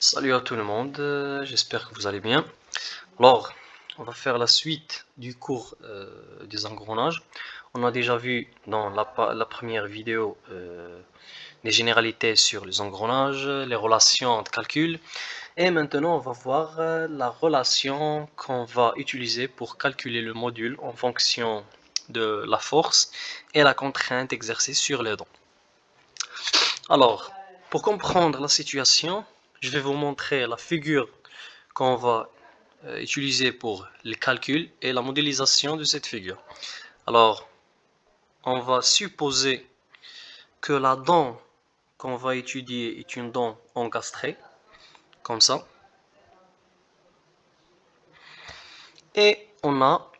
Salut à tout le monde, j'espère que vous allez bien. Alors, on va faire la suite du cours des engrenages. On a déjà vu dans la première vidéo les généralités sur les engrenages, les relations de calcul. Et maintenant, on va voir la relation qu'on va utiliser pour calculer le module en fonction de la force et la contrainte exercée sur les dents. Alors, pour comprendre la situation, je vais vous montrer la figure qu'on va utiliser pour le calcul et la modélisation de cette figure. Alors, on va supposer que la dent qu'on va étudier est une dent encastrée, comme ça. Et on a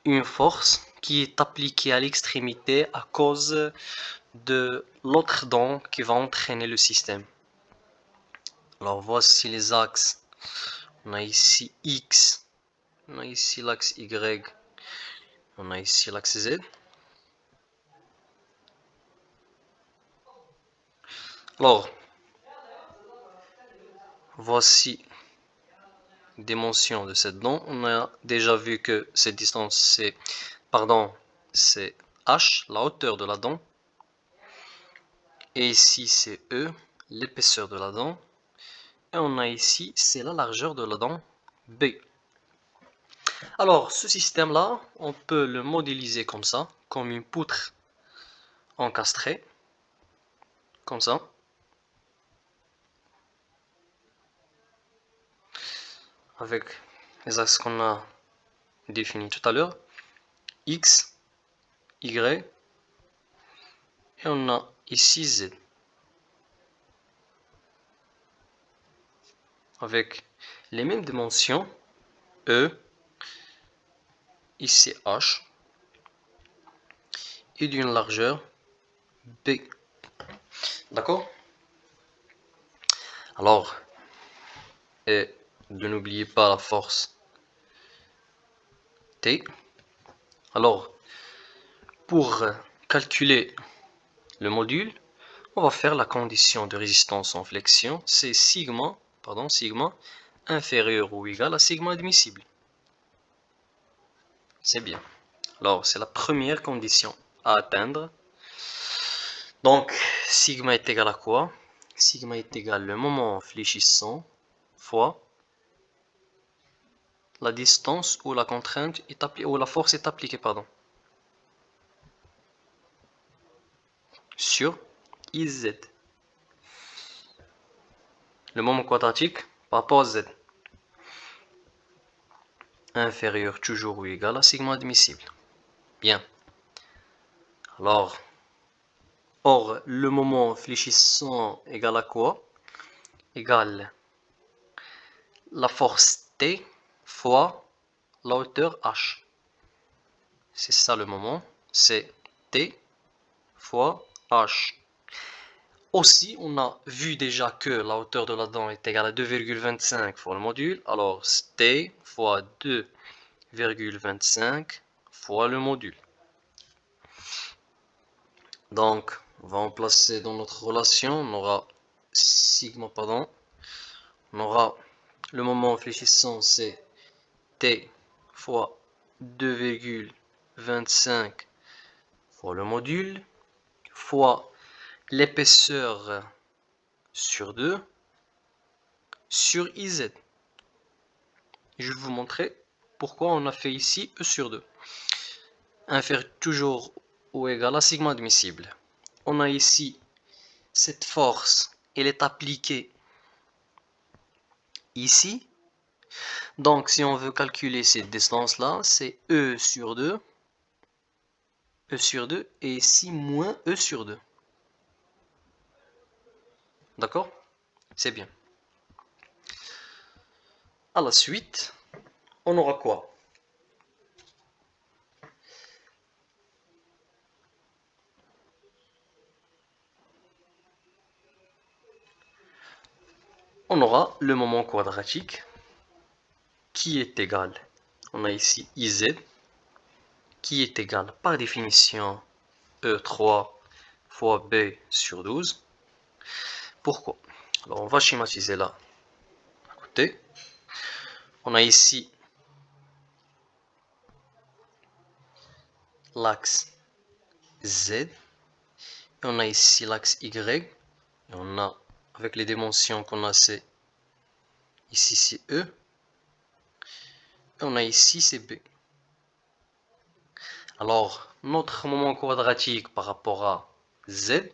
une force qui est appliquée à l'extrémité à cause de l'autre dent qui va entraîner le système. Alors, voici les axes. On a ici X, on a ici l'axe Y, on a ici l'axe Z. Alors, voici les dimensions de cette dent. On a déjà vu que cette distance, c'est H, la hauteur de la dent. Et ici, c'est E, l'épaisseur de la dent. Et on a ici, c'est la largeur de la dent B. Alors, ce système-là, on peut le modéliser comme ça, comme une poutre encastrée, comme ça. Avec les axes qu'on a définis tout à l'heure, X, Y, et on a ici Z. Avec les mêmes dimensions, E, ici H, et d'une largeur B. D'accord? Alors, et de n'oublier pas la force T. Alors, pour calculer le module, on va faire la condition de résistance en flexion, c'est sigma inférieur ou égal à sigma admissible. C'est bien. Alors, c'est la première condition à atteindre. Donc, sigma est égal à quoi? Sigma est égal le moment fléchissant fois la distance où la contrainte est appliquée, où la force est appliquée, sur IZ. Le moment quadratique par rapport à Z. Inférieur toujours ou égal à sigma admissible. Bien. Alors, or, le moment fléchissant égale à quoi? Égale la force T fois la hauteur H. C'est ça le moment. C'est T fois H. Aussi, on a vu déjà que la hauteur de la dent est égale à 2,25 fois le module. Alors, T fois 2,25 fois le module. Donc, on va en placer dans notre relation. On aura sigma, on aura le moment fléchissant, c'est T fois 2,25 fois le module, fois l'épaisseur sur 2 sur IZ. Je vais vous montrer pourquoi on a fait ici E sur 2. Inférieur toujours ou égal à sigma admissible. On a ici cette force, elle est appliquée ici. Donc, si on veut calculer cette distance-là, c'est E sur 2 et ici moins E sur 2. D'accord? C'est bien. À la suite, on aura quoi? On aura le moment quadratique qui est égal, on a ici IZ, qui est égal par définition E3 fois B sur 12. Pourquoi? Alors on va schématiser là T. On a ici l'axe Z. Et on a ici l'axe Y. Et on a, avec les dimensions qu'on a, c'est ici c'est E. Et on a ici c'est B. Alors, notre moment quadratique par rapport à Z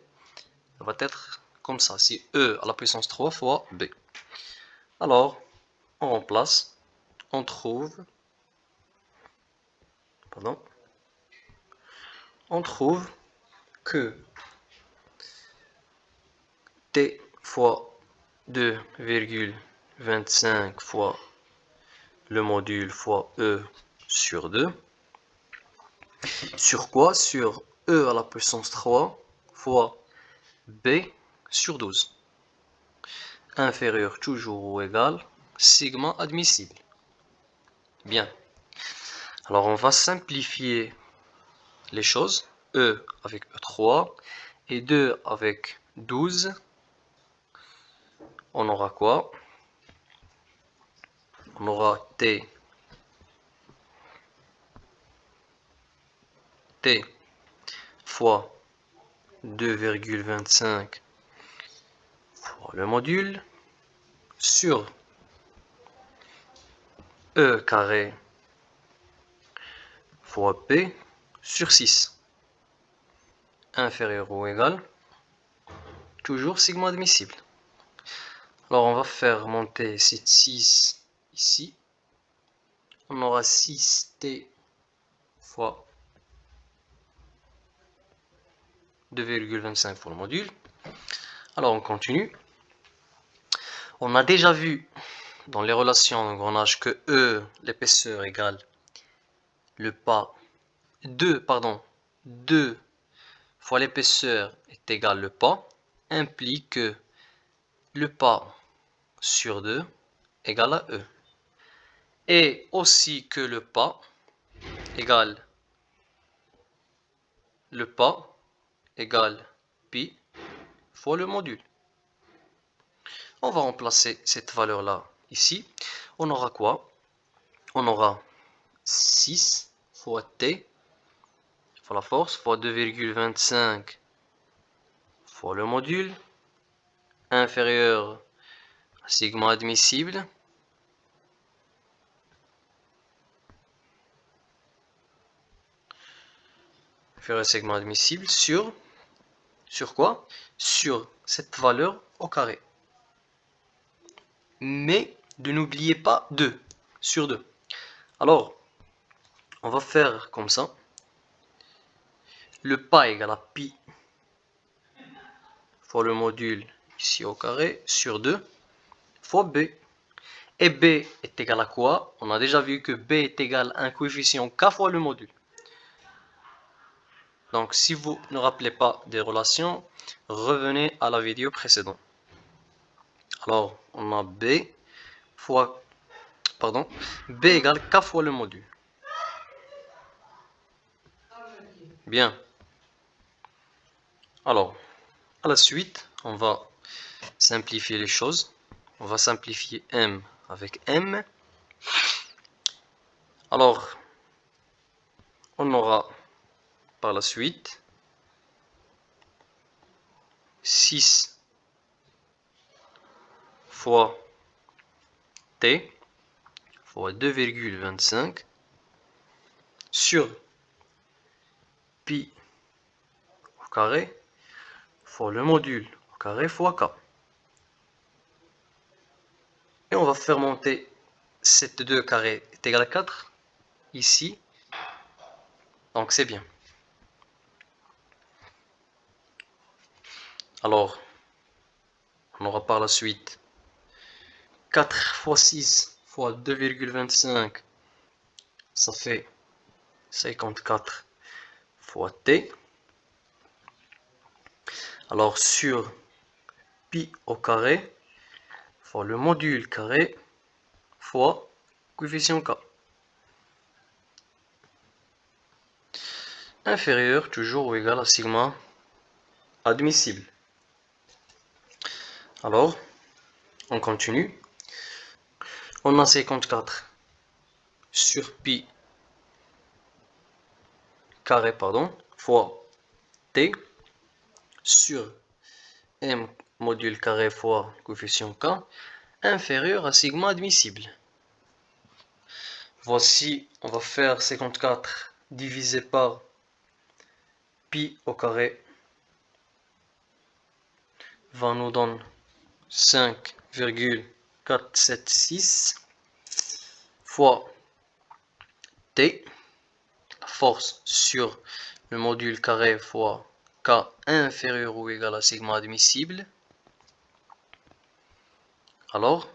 va être comme ça. C'est E à la puissance 3 fois B. Alors, on remplace. On trouve. Pardon. On trouve que T fois 2,25 fois le module fois E sur 2. Sur quoi? Sur E à la puissance 3 fois B sur 12. Inférieur toujours ou égal, sigma admissible. Bien. Alors on va simplifier les choses. E avec E3 et 2 avec 12. On aura quoi? On aura T fois 2,25 fois le module sur E carré fois P sur 6. Inférieur ou égal, toujours sigma admissible. Alors on va faire monter cette 6 ici. On aura 6T fois 2,25 fois le module. Alors on continue. On a déjà vu dans les relations d'engrenage que E, l'épaisseur égale le pas 2 fois l'épaisseur est égal le pas, implique que le pas sur 2 égale à E. Et aussi que le pas égale pi fois le module. On va remplacer cette valeur-là ici. On aura quoi? On aura 6 fois T fois la force fois 2,25 fois le module inférieur à sigma admissible sur quoi? Sur cette valeur au carré. Mais ne n'oubliez pas 2 sur 2. Alors, on va faire comme ça. Le pas égale à pi fois le module ici au carré sur 2 fois b. Et b est égal à quoi? On a déjà vu que b est égal à un coefficient k fois le module. Donc si vous ne rappelez pas des relations, revenez à la vidéo précédente. Alors on a b égale k fois le module. Bien. Alors, à la suite, on va simplifier les choses. On va simplifier m avec m. Alors, on aura par la suite 6 fois t fois 2,25 sur pi au carré fois le module au carré fois k. Et on va faire monter cette 2 carré est égal à 4 ici. Donc c'est bien. Alors, on aura par la suite 4 fois 6 fois 2,25, ça fait 54 fois t. Alors sur pi au carré fois le module carré fois coefficient k. Inférieur toujours ou égal à sigma admissible. Alors, on continue. On a 54 sur pi carré, fois t sur m module carré fois coefficient k inférieur à sigma admissible. Voici, on va faire 54 divisé par pi au carré va nous donner 5,476 fois t, la force sur le module carré fois k inférieur ou égal à sigma admissible. Alors,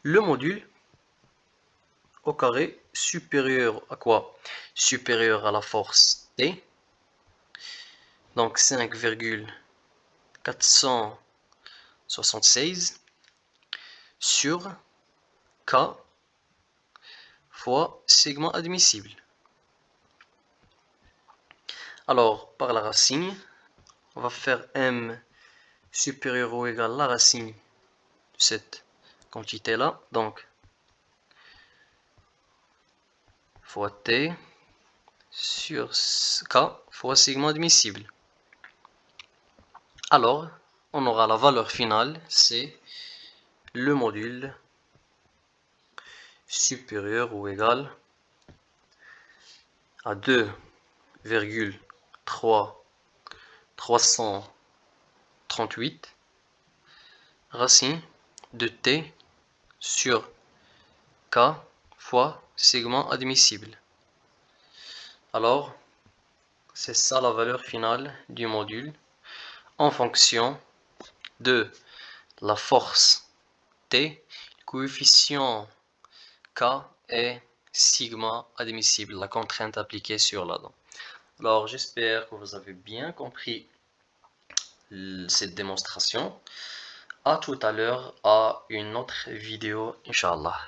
le module au carré supérieur à quoi? Supérieur à la force T. Donc 5,476 sur K fois sigma admissible. Alors, par la racine, on va faire M supérieur ou égal à la racine de cette quantité-là. Donc, fois T sur K fois sigma admissible. Alors, on aura la valeur finale, c'est le module supérieur ou égal à 2,338 racine de T sur K fois sigma admissible. Alors, c'est ça la valeur finale du module en fonction de la force T, coefficient K et sigma admissible, la contrainte appliquée sur la dent. Alors, j'espère que vous avez bien compris cette démonstration. À tout à l'heure à une autre vidéo, Inch'Allah.